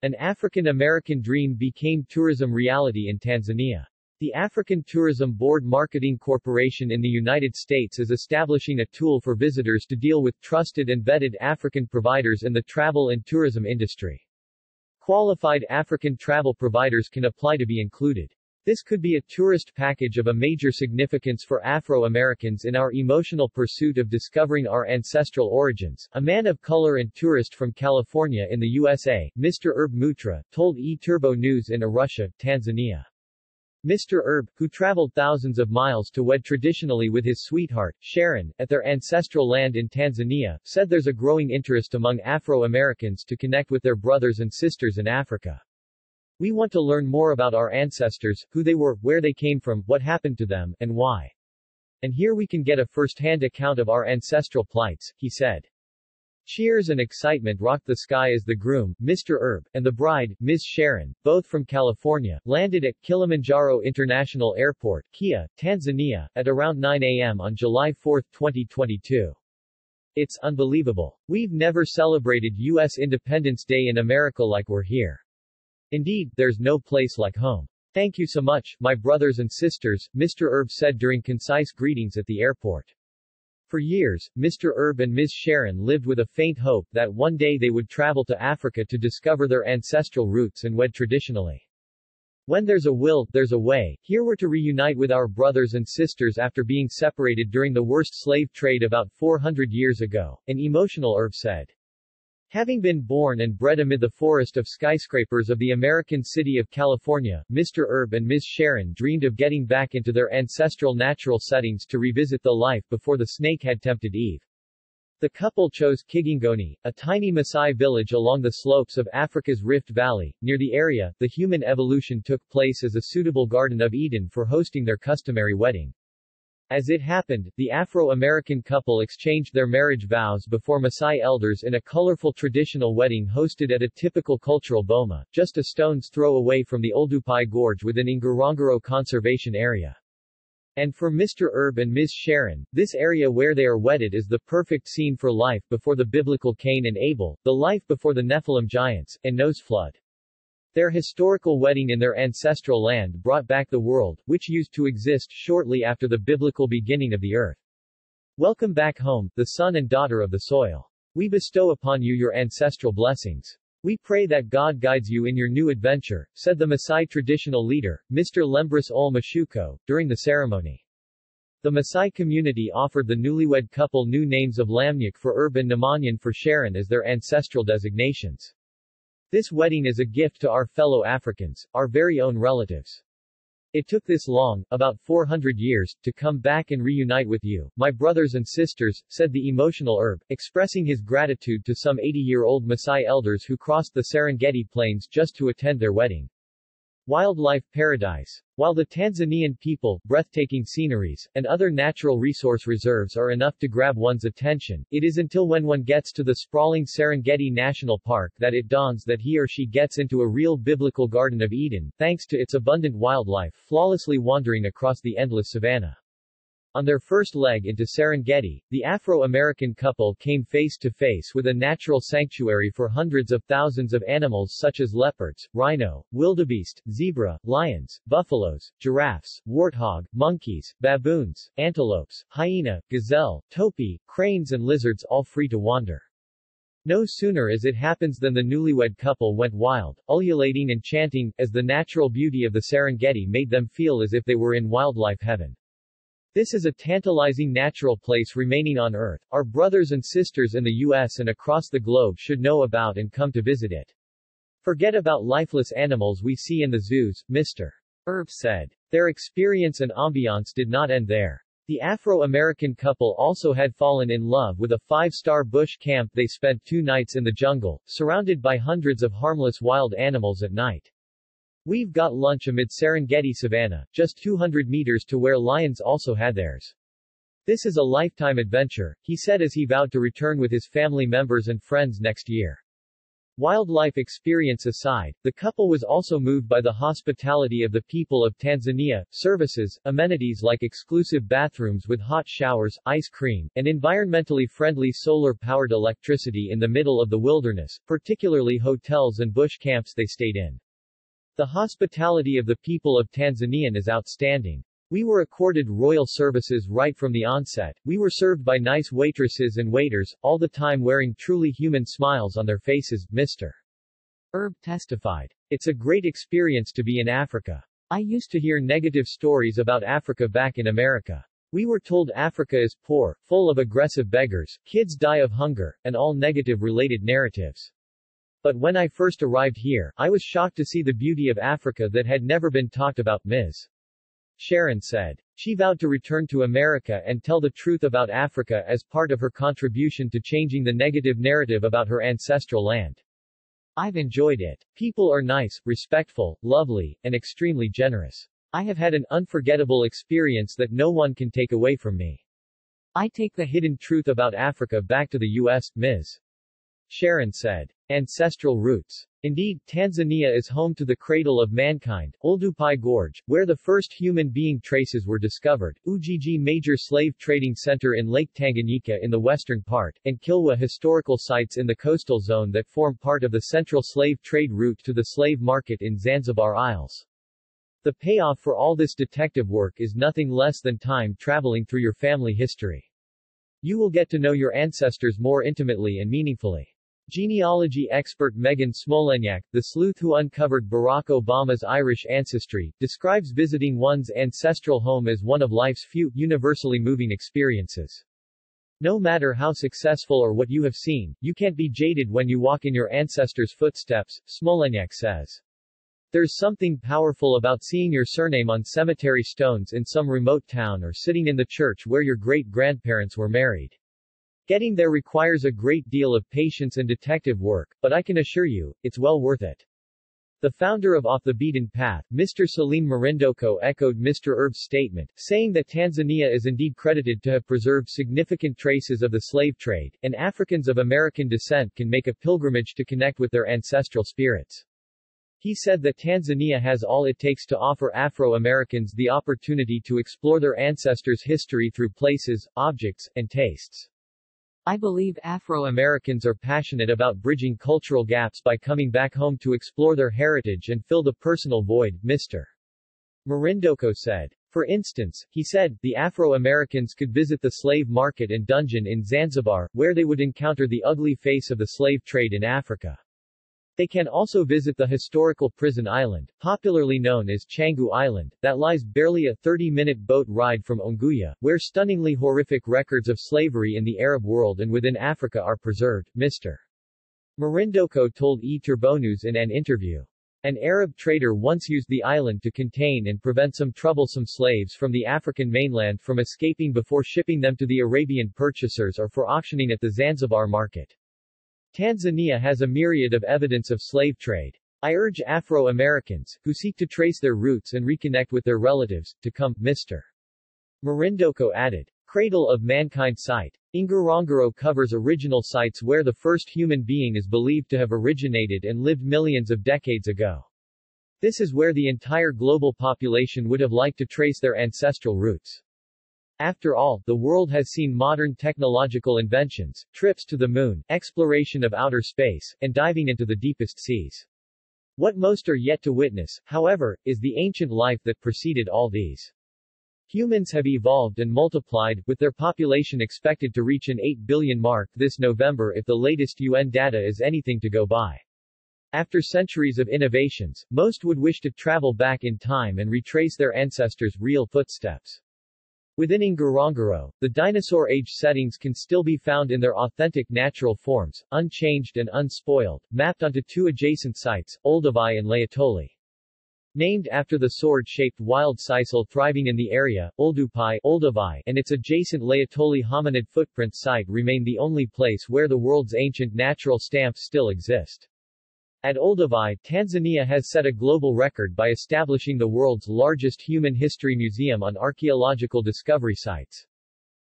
An African-American dream became tourism reality in Tanzania. The African Tourism Board Marketing Corporation in the United States is establishing a tool for visitors to deal with trusted and vetted African providers in the travel and tourism industry. Qualified African travel providers can apply to be included. This could be a tourist package of a major significance for Afro-Americans in our emotional pursuit of discovering our ancestral origins. A man of color and tourist from California in the USA, Mr. Herb Mutra, told E-Turbo News in Arusha, Tanzania. Mr. Herb, who traveled thousands of miles to wed traditionally with his sweetheart, Sharon, at their ancestral land in Tanzania, said there's a growing interest among Afro-Americans to connect with their brothers and sisters in Africa. We want to learn more about our ancestors, who they were, where they came from, what happened to them, and why. And here we can get a first-hand account of our ancestral plights, he said. Cheers and excitement rocked the sky as the groom, Mr. Herb, and the bride, Ms. Sharon, both from California, landed at Kilimanjaro International Airport, Kia, Tanzania, at around 9 a.m. on July 4, 2022. It's unbelievable. We've never celebrated U.S. Independence Day in America like we're here. Indeed, there's no place like home. Thank you so much, my brothers and sisters, Mr. Herb said during concise greetings at the airport. For years, Mr. Herb and Ms. Sharon lived with a faint hope that one day they would travel to Africa to discover their ancestral roots and wed traditionally. When there's a will, there's a way. Here we're to reunite with our brothers and sisters after being separated during the worst slave trade about 400 years ago, an emotional Herb said. Having been born and bred amid the forest of skyscrapers of the American city of California, Mr. Herb and Ms. Sharon dreamed of getting back into their ancestral natural settings to revisit the life before the snake had tempted Eve. The couple chose Kigingoni, a tiny Maasai village along the slopes of Africa's Rift Valley. Near the area, the human evolution took place as a suitable Garden of Eden for hosting their customary wedding. As it happened, the Afro-American couple exchanged their marriage vows before Maasai elders in a colorful traditional wedding hosted at a typical cultural boma, just a stone's throw away from the Oldupai Gorge within Ngorongoro Conservation Area. And for Mr. Herb and Ms. Sharon, this area where they are wedded is the perfect scene for life before the biblical Cain and Abel, the life before the Nephilim giants, and Noah's flood. Their historical wedding in their ancestral land brought back the world, which used to exist shortly after the biblical beginning of the earth. Welcome back home, the son and daughter of the soil. We bestow upon you your ancestral blessings. We pray that God guides you in your new adventure, said the Maasai traditional leader, Mr. Lembris Ol Mashuko, during the ceremony. The Maasai community offered the newlywed couple new names of Lamnyik for Herb and Namanyan for Sharon as their ancestral designations. This wedding is a gift to our fellow Africans, our very own relatives. It took this long, about 400 years, to come back and reunite with you, my brothers and sisters, said the emotional Herb, expressing his gratitude to some 80-year-old Maasai elders who crossed the Serengeti plains just to attend their wedding. Wildlife paradise. While the Tanzanian people, breathtaking sceneries, and other natural resource reserves are enough to grab one's attention, it is until when one gets to the sprawling Serengeti National Park that it dawns that he or she gets into a real biblical Garden of Eden, thanks to its abundant wildlife flawlessly wandering across the endless savanna. On their first leg into Serengeti, the Afro-American couple came face to face with a natural sanctuary for hundreds of thousands of animals such as leopards, rhino, wildebeest, zebra, lions, buffaloes, giraffes, warthog, monkeys, baboons, antelopes, hyena, gazelle, topi, cranes and lizards all free to wander. No sooner as it happens than the newlywed couple went wild, ululating and chanting, as the natural beauty of the Serengeti made them feel as if they were in wildlife heaven. This is a tantalizing natural place remaining on Earth. Our brothers and sisters in the U.S. and across the globe should know about and come to visit it. Forget about lifeless animals we see in the zoos, Mr. Herb said. Their experience and ambiance did not end there. The Afro-American couple also had fallen in love with a 5-star bush camp. They spent 2 nights in the jungle, surrounded by hundreds of harmless wild animals at night. We've got lunch amid Serengeti Savannah, just 200 meters to where lions also had theirs. This is a lifetime adventure, he said as he vowed to return with his family members and friends next year. Wildlife experience aside, the couple was also moved by the hospitality of the people of Tanzania, services, amenities like exclusive bathrooms with hot showers, ice cream, and environmentally friendly solar-powered electricity in the middle of the wilderness, particularly hotels and bush camps they stayed in. The hospitality of the people of Tanzania is outstanding. We were accorded royal services right from the onset. We were served by nice waitresses and waiters, all the time wearing truly human smiles on their faces, Mr. Erb testified. It's a great experience to be in Africa. I used to hear negative stories about Africa back in America. We were told Africa is poor, full of aggressive beggars, kids die of hunger, and all negative related narratives. But when I first arrived here, I was shocked to see the beauty of Africa that had never been talked about, Ms. Sharon said. She vowed to return to America and tell the truth about Africa as part of her contribution to changing the negative narrative about her ancestral land. I've enjoyed it. People are nice, respectful, lovely, and extremely generous. I have had an unforgettable experience that no one can take away from me. I take the hidden truth about Africa back to the U.S., Ms. Sharon said. Ancestral roots. Indeed, Tanzania is home to the cradle of mankind, Oldupai Gorge, where the first human being traces were discovered, Ujiji major slave trading center in Lake Tanganyika in the western part, and Kilwa historical sites in the coastal zone that form part of the central slave trade route to the slave market in Zanzibar Isles. The payoff for all this detective work is nothing less than time traveling through your family history. You will get to know your ancestors more intimately and meaningfully. Genealogy expert Megan Smolenyak, the sleuth who uncovered Barack Obama's Irish ancestry, describes visiting one's ancestral home as one of life's few, universally moving experiences. No matter how successful or what you have seen, you can't be jaded when you walk in your ancestors' footsteps, Smolenyak says. There's something powerful about seeing your surname on cemetery stones in some remote town or sitting in the church where your great-grandparents were married. Getting there requires a great deal of patience and detective work, but I can assure you, it's well worth it. The founder of Off the Beaten Path, Mr. Salim Marindoko echoed Mr. Erb's statement, saying that Tanzania is indeed credited to have preserved significant traces of the slave trade, and Africans of American descent can make a pilgrimage to connect with their ancestral spirits. He said that Tanzania has all it takes to offer Afro-Americans the opportunity to explore their ancestors' history through places, objects, and tastes. I believe Afro-Americans are passionate about bridging cultural gaps by coming back home to explore their heritage and fill the personal void, Mr. Marindoko said. For instance, he said, the Afro-Americans could visit the slave market and dungeon in Zanzibar, where they would encounter the ugly face of the slave trade in Africa. They can also visit the historical prison island, popularly known as Changu Island, that lies barely a 30-minute boat ride from Unguja, where stunningly horrific records of slavery in the Arab world and within Africa are preserved, Mr. Marindoko told Turbonews in an interview. An Arab trader once used the island to contain and prevent some troublesome slaves from the African mainland from escaping before shipping them to the Arabian purchasers or for auctioning at the Zanzibar market. Tanzania has a myriad of evidence of slave trade. I urge Afro-Americans, who seek to trace their roots and reconnect with their relatives, to come, Mr. Marindoko added. Cradle of Mankind Site. Ngorongoro covers original sites where the first human being is believed to have originated and lived millions of decades ago. This is where the entire global population would have liked to trace their ancestral roots. After all, the world has seen modern technological inventions, trips to the moon, exploration of outer space, and diving into the deepest seas. What most are yet to witness, however, is the ancient life that preceded all these. Humans have evolved and multiplied, with their population expected to reach an 8 billion mark this November if the latest UN data is anything to go by. After centuries of innovations, most would wish to travel back in time and retrace their ancestors' real footsteps. Within Ngorongoro, the dinosaur age settings can still be found in their authentic natural forms, unchanged and unspoiled, mapped onto two adjacent sites, Olduvai and Laetoli. Named after the sword-shaped wild sisal thriving in the area, Olduvai and its adjacent Laetoli hominid footprint site remain the only place where the world's ancient natural stamps still exist. At Olduvai, Tanzania has set a global record by establishing the world's largest human history museum on archaeological discovery sites.